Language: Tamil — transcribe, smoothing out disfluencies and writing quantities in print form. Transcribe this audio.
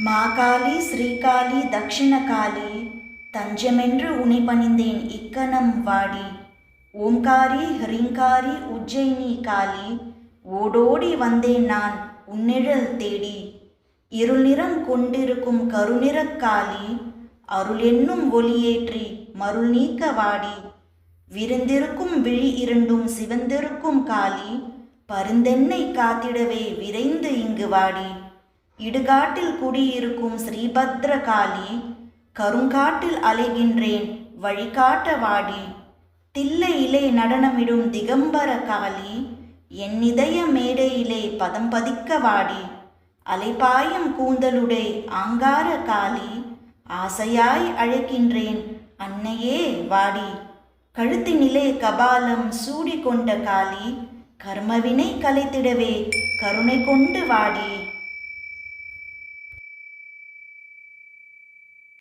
மாகாளி ஸ்ரீகாளி தக்ஷிணகாளி தஞ்சமென்று உனை பணிந்தேன் இக்கணம் வாடி. ஓம்காரி ஹ்ரீங்காரி உஜ்ஜயினி காளி ஓடோடி வந்தேன் நான் உன்னிழல் தேடி. இருள் நிறம் கொண்டிருக்கும் கருநிறக் காளி அருள் என்னும் ஒளியேற்றி மருள் நீக்க வாடி. விரிந்திருக்கும் விழி இரண்டும் சிவந்திருக்கும் காளி பருந்தென்னை காத்திடவே விரைந்து இங்கு வாடி. இடுகாட்டில் குடியிருக்கும் ஸ்ரீபத்ர காளி கருங்காட்டில் அலைகின்றேன் வழிகாட்ட வாடி. தில்லையிலே நடனமிடும் திகம்பர காளி என் இதய மேடையிலே பதம் பதிக்க வாடி. அலைபாயும் கூந்தலுடை ஆங்கார காளி ஆசையாய் அழைக்கின்றேன் அன்னையே வாடி. கழுத்தினிலே கபாலம் சூடி கொண்ட காளி கர்மவினை கலைத்திடவே கருணை கொண்டு வாடி.